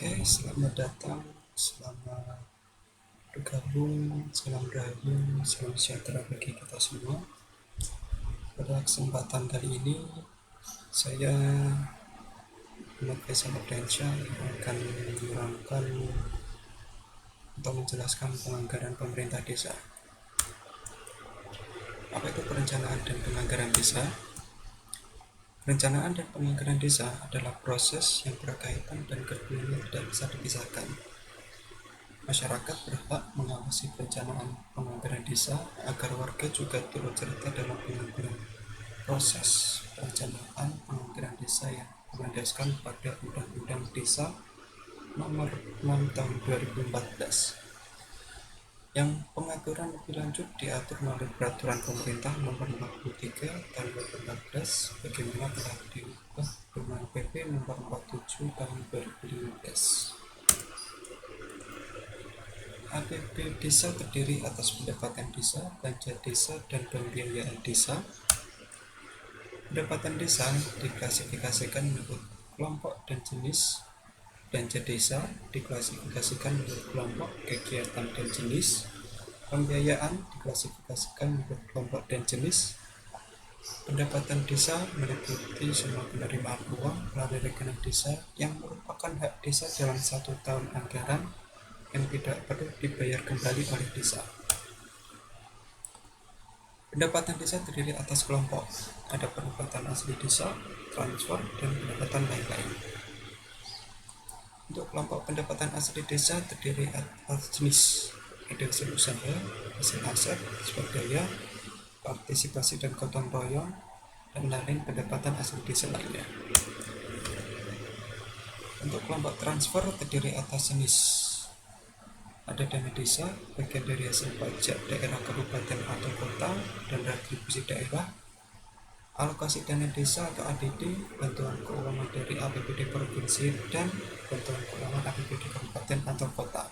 Oke, selamat datang, selamat bergabung, salam rahayu, salam sejahtera bagi kita semua. Pada kesempatan kali ini, saya Muhammad Faisal Abdiansyah akan menerangkan atau menjelaskan penganggaran pemerintah desa. Apa itu perencanaan dan penganggaran desa? Perencanaan dan penganggaran desa adalah proses yang berkaitan dan keduanya tidak bisa dipisahkan. Masyarakat berhak mengawasi perencanaan penganggaran desa agar warga juga turut serta dalam penganggaran proses perencanaan penganggaran desa yang berlandaskan pada Undang-Undang Desa Nomor 6 Tahun 2014 yang pengaturan lebih lanjut diatur melalui Peraturan Pemerintah Nomor 43 Tahun 2014 bagaimana telah diubah dengan PP Nomor 47 Tahun 2015. APB desa terdiri atas pendapatan desa, belanja desa, dan pembiayaan desa. Pendapatan desa diklasifikasikan menurut kelompok dan jenis. Belanja desa diklasifikasikan menurut kelompok, kegiatan, dan jenis. Pembiayaan diklasifikasikan menurut kelompok dan jenis. Pendapatan desa meliputi semua penerimaan uang melalui rekening desa yang merupakan hak desa dalam 1 tahun anggaran yang tidak perlu dibayar kembali oleh desa. Pendapatan desa terdiri atas kelompok, ada pendapatan asli desa, transfer, dan pendapatan lain-lain. Untuk kelompok pendapatan asli desa terdiri atas jenis, ada hasil usaha, hasil aset, swadaya, partisipasi dan gotong royong, dan lain pendapatan asli desa lainnya. Untuk kelompok transfer terdiri atas jenis, ada dana desa, bagian dari hasil pajak daerah kabupaten atau kota, dan retribusi daerah, alokasi dana desa atau ADD, bantuan keuangan dari APBD provinsi, dan bantuan keuangan APBD kabupaten atau kota.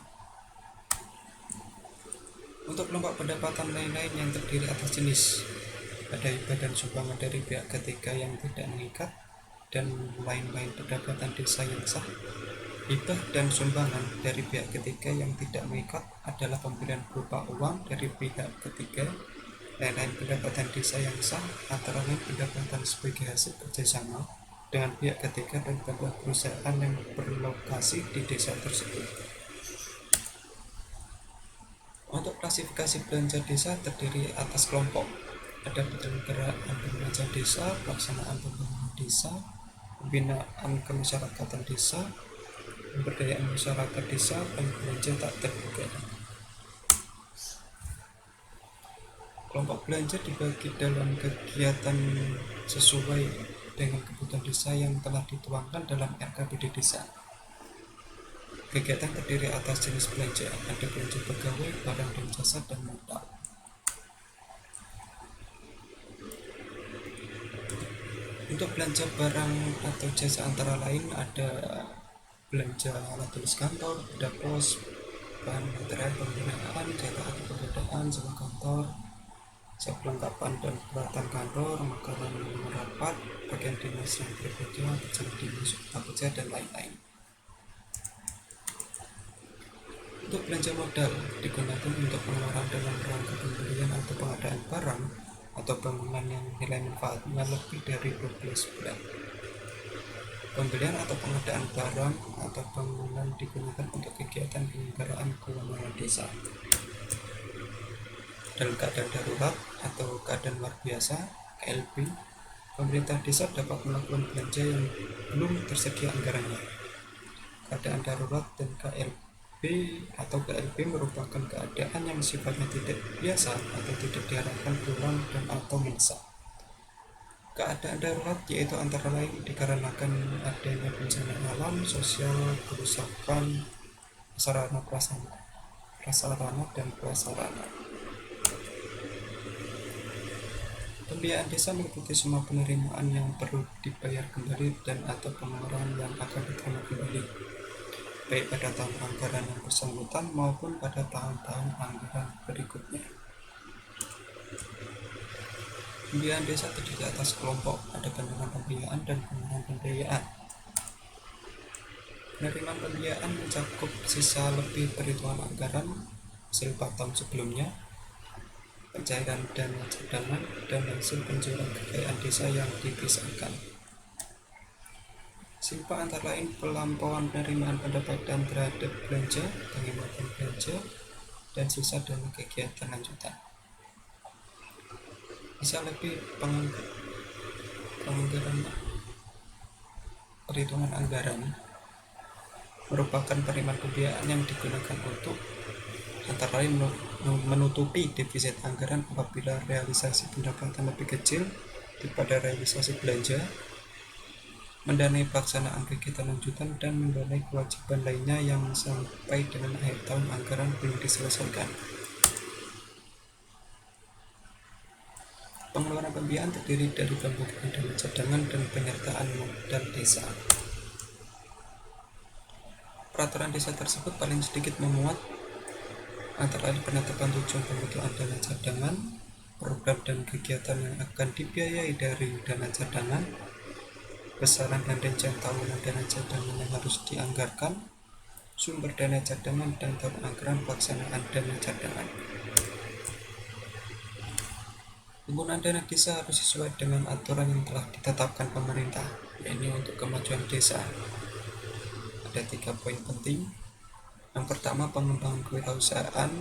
Untuk kelompok pendapatan lain-lain yang terdiri atas jenis, ada hibah dan sumbangan dari pihak ketiga yang tidak mengikat, dan lain-lain pendapatan desa yang sah. Hibah dan sumbangan dari pihak ketiga yang tidak mengikat adalah pemberian berupa uang dari pihak ketiga. Lain-lain pendapatan desa yang sah antara lain pendapatan sebagai hasil kerjasama dengan pihak ketiga dan bantuan perusahaan yang berlokasi di desa tersebut. Untuk klasifikasi belanja desa terdiri atas kelompok, ada penyelenggaraan belanja desa, pelaksanaan pembangunan desa, pembinaan kemasyarakatan desa, pemberdayaan masyarakat desa, dan belanja tak terduga. Kelompok belanja dibagi dalam kegiatan sesuai dengan kebutuhan desa yang telah dituangkan dalam RKPD desa. Kegiatan terdiri atas jenis belanja, ada belanja pegawai, barang dan jasa, dan modal. Untuk belanja barang atau jasa antara lain ada belanja alat tulis kantor, benda pos, bahan material pembinaan, cetak atau pengadaan, sewa kantor, siap kelengkapan dan peralatan kantor, makanan rapat, bagian dinas yang berbeda, pejabat dinas, kerja, dan lain-lain. Untuk belanja modal digunakan untuk pengeluaran dalam rangka pembelian atau pengadaan barang atau bangunan yang nilai manfaatnya lebih dari 12 bulan. Pembelian atau pengadaan barang atau bangunan digunakan untuk kegiatan penyelenggaraan keuangan desa. Dalam keadaan darurat atau keadaan luar biasa (KLB), pemerintah desa dapat melakukan belanja yang belum tersedia anggarannya. Keadaan darurat dan KLB atau KLB merupakan keadaan yang sifatnya tidak biasa atau tidak diharapkan berulang dan atau mendesak. Keadaan darurat yaitu antara lain dikarenakan adanya bencana alam, sosial, kerusakan sarana prasarana dan prasarana. Pembiayaan desa meliputi semua penerimaan yang perlu dibayar kembali dan atau pengeluaran yang akan diterima kembali, baik pada tahun anggaran yang bersangkutan maupun pada tahun-tahun anggaran berikutnya. Pembiayaan desa terdiri atas kelompok, ada penerimaan pembiayaan dan pengeluaran pembiayaan. Penerimaan pembiayaan mencakup sisa lebih perhitungan anggaran hasil 4 tahun sebelumnya, pencairan dana cadangan, dan hasil penjualan kekayaan desa yang dipisahkan. SIMPA antara lain pelampauan penerimaan pendapatan terhadap belanja, penghematan belanja, dan sisa dana kegiatan lanjutan. Sisa lebih penganggaran perhitungan anggaran merupakan penerimaan pembiayaan yang digunakan untuk antara lain menutupi defisit anggaran apabila realisasi pendapatan lebih kecil daripada realisasi belanja, mendanai pelaksanaan kegiatan lanjutan, dan mendanai kewajiban lainnya yang sampai dengan akhir tahun anggaran belum diselesaikan. Pengeluaran pembiayaan terdiri dari pembukaan dana cadangan dan penyertaan modal desa. Peraturan desa tersebut paling sedikit memuat antara lain penetapan tujuan pembutuhan dana cadangan, program dan kegiatan yang akan dibiayai dari dana cadangan, besaran dan rincian tahunan dana cadangan yang harus dianggarkan, sumber dana cadangan, dan tahun anggaran pelaksanaan dana cadangan. Penggunaan dana desa harus sesuai dengan aturan yang telah ditetapkan pemerintah, yaitu untuk kemajuan desa. Ada 3 poin penting. Yang pertama, pengembangan kewirausahaan,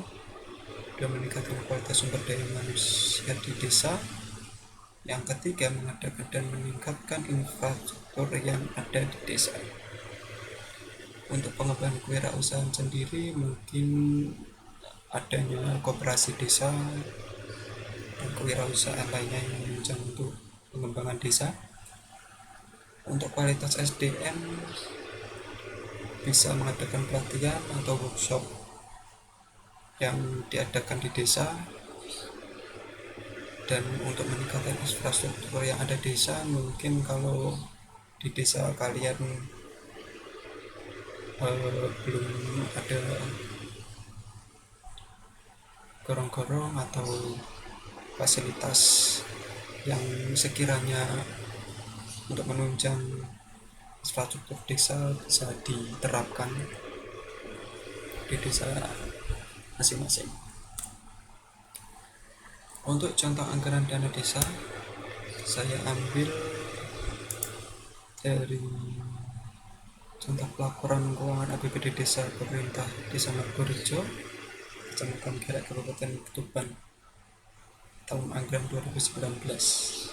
dan meningkatkan kualitas sumber daya manusia di desa. Yang ketiga, mengadakan dan meningkatkan infrastruktur yang ada di desa. Untuk pengembangan kewirausahaan sendiri mungkin adanya koperasi desa dan kewirausahaan lainnya yang menunjang untuk pengembangan desa. Untuk kualitas SDM bisa mengadakan pelatihan atau workshop yang diadakan di desa. Dan untuk meningkatkan infrastruktur yang ada di desa, mungkin kalau di desa kalian belum ada gorong-gorong atau fasilitas yang sekiranya untuk menunjang infrastruktur desa bisa diterapkan di desa masing-masing. Untuk contoh anggaran dana desa, saya ambil dari contoh pelaporan keuangan APBD Desa Pemerintah Desa Margorejo, Kecamatan Gerak, Kabupaten Tuban, tahun anggaran 2019.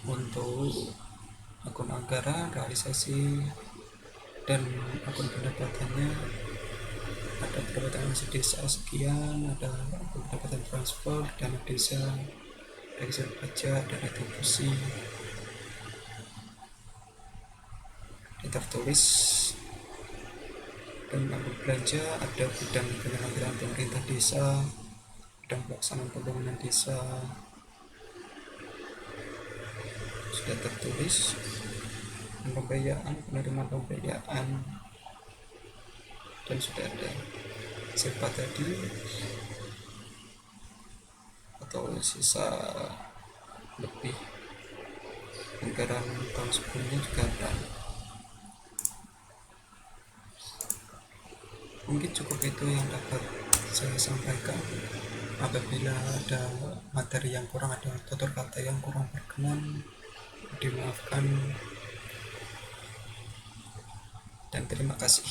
Untuk akun anggaran, realisasi, dan akun pendapatannya ada pendapatan hasil desa sekian, ada pendapatan transfer, dana desa, registrasi pajak, dan retribusi. Tertulis dan akun belanja ada bidang penyelenggaraan pemerintah desa, bidang pelaksanaan pembangunan desa sudah tertulis, penerimaan pembiayaan dan sudah ada SIMPA tadi atau sisa lebih anggaran tahun sebelumnya juga ada. Mungkin cukup itu yang dapat saya sampaikan. Apabila ada materi yang kurang, ada tutur kata yang kurang berkenan, dimaafkan, dan terima kasih.